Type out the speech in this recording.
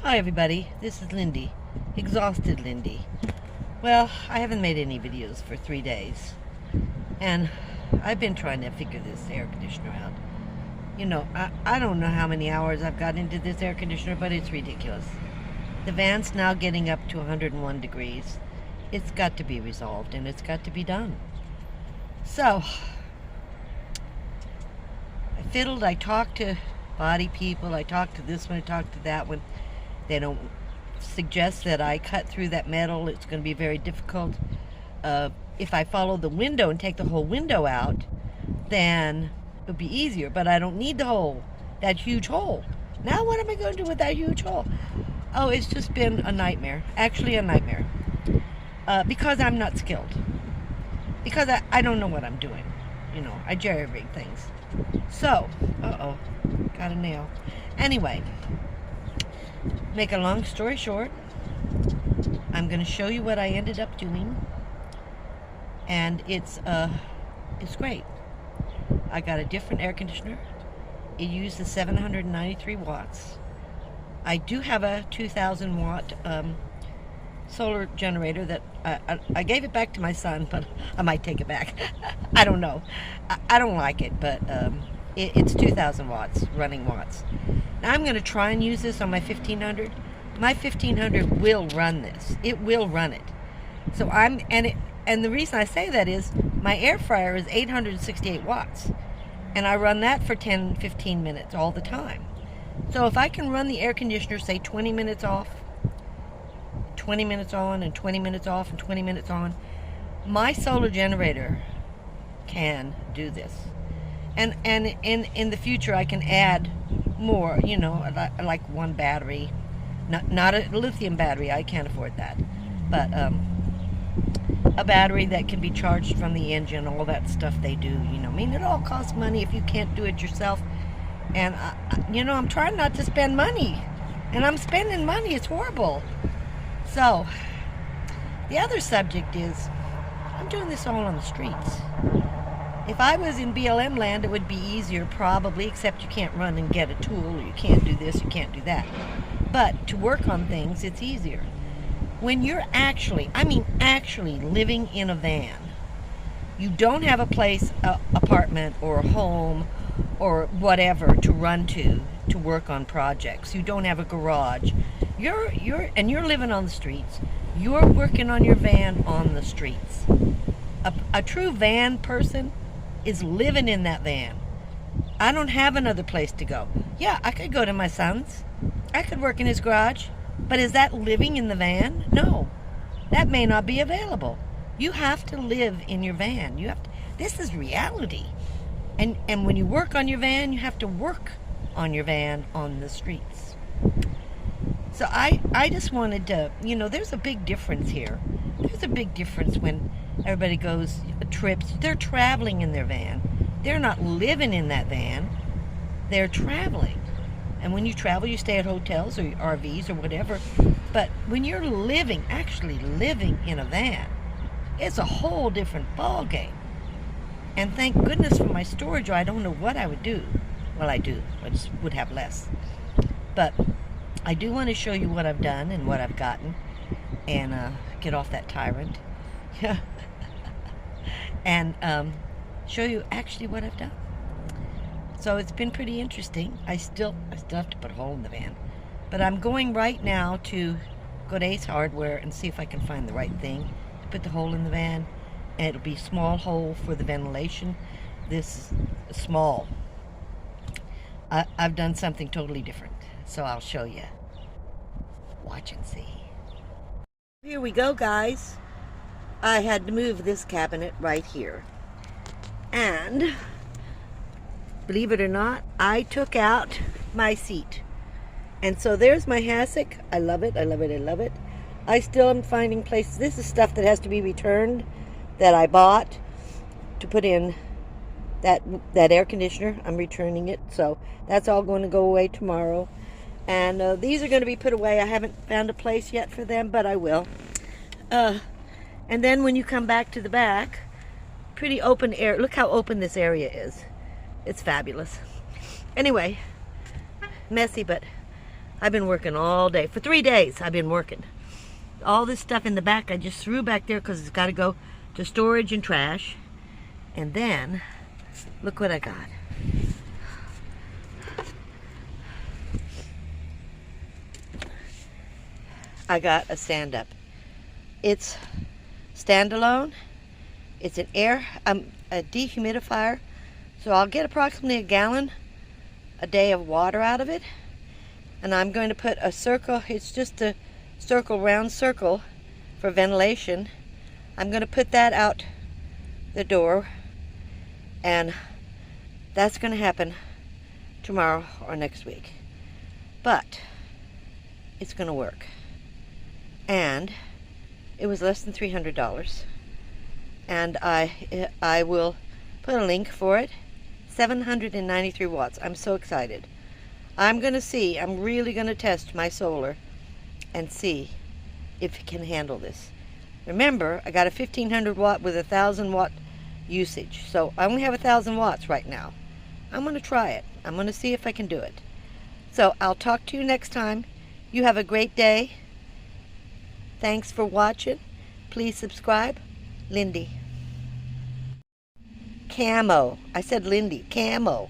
Hi everybody, this is Lindy, exhausted Lindy. Well, I haven't made any videos for 3 days, and I've been trying to figure this air conditioner out. You know, I don't know how many hours I've got into this air conditioner, but it's ridiculous. The van's now getting up to 101 degrees. It's got to be resolved, and it's got to be done. So, I fiddled, I talked to body people, I talked to this one, I talked to that one. They don't suggest that I cut through that metal. It's going to be very difficult. If I follow the window and take the whole window out, then it would be easier. But I don't need the hole, that huge hole. Now what am I going to do with that huge hole? Oh, it's just been a nightmare. Actually a nightmare. Because I'm not skilled. Because I don't know what I'm doing. You know, I jerry-rig things. So, uh-oh, got a nail. Anyway. Make a long story short, I'm going to show you what I ended up doing, and it's great. I got a different air conditioner. It uses 793 watts. I do have a 2,000 watt solar generator that I gave it back to my son, but I might take it back. I don't know. I don't like it, but it's 2,000 watts, running watts. Now I'm going to try and use this on my 1500. My 1500 will run this. It will run it. So and the reason I say that is my air fryer is 868 watts, and I run that for 10-15 minutes all the time. So if I can run the air conditioner, say 20 minutes off, 20 minutes on, and 20 minutes off, and 20 minutes on, my solar generator can do this. And in the future I can add more, you know, like one battery, not a lithium battery, I can't afford that, but a battery that can be charged from the engine, all that stuff they do, you know. I mean, it all costs money if you can't do it yourself, and you know, I'm trying not to spend money, and I'm spending money. It's horrible. So the other subject is I'm doing this all on the streets. If I was in BLM land, it would be easier probably, except you can't run and get a tool, or you can't do this, you can't do that. But to work on things, it's easier. When you're actually living in a van, you don't have a place, apartment or a home or whatever to run to work on projects. You don't have a garage. You're living on the streets. You're working on your van on the streets. A true van person is living in that van. I don't have another place to go. Yeah, I could go to my son's. I could work in his garage. But is that living in the van? No. That may not be available. You have to live in your van. This is reality. And when you work on your van, you have to work on your van on the streets. So I just wanted to, you know, there's a big difference here. There's a big difference when everybody goes trips. They're traveling in their van. They're not living in that van. They're traveling. And when you travel, you stay at hotels or RVs or whatever. But when you're actually living in a van, it's a whole different ball game. And thank goodness for my storage, or I don't know what I would do. Well, I do. I just would have less. But I do want to show you what I've done and what I've gotten, and get off that tyrant. Yeah. And show you actually what I've done. So it's been pretty interesting. I still have to put a hole in the van, but I'm going right now to go to Ace Hardware and see if I can find the right thing to put the hole in the van, and it'll be a small hole for the ventilation. This is small. I've done something totally different, so I'll show you. Watch and see. Here we go, guys. I had to move this cabinet right here, and believe it or not, I took out my seat. And so there's my hassock. I love it, I love it, I love it. I still am finding places. This is stuff that has to be returned that I bought to put in that air conditioner. I'm returning it, so that's all going to go away tomorrow. And these are going to be put away. I haven't found a place yet for them, but I will. And then when you come back to the back, pretty open air. Look how open this area is. It's fabulous. Anyway, messy, but I've been working all day. For 3 days, I've been working. All this stuff in the back, I just threw back there because it's got to go to storage and trash. And then, look what I got. I got a stand-up. It's standalone. It's an a dehumidifier. So I'll get approximately a gallon a day of water out of it. And I'm going to put a circle, it's just a round circle for ventilation. I'm going to put that out the door, and that's going to happen tomorrow or next week. But it's going to work. And it was less than $300. And I will put a link for it. 793 watts. I'm so excited. I'm really going to test my solar and see if it can handle this. Remember, I got a 1500 watt with a 1000 watt usage. So I only have 1000 watts right now. I'm going to try it. I'm going to see if I can do it. So I'll talk to you next time. You have a great day. Thanks for watching. Please subscribe. Lindy. Camo. I said Lindy. Camo.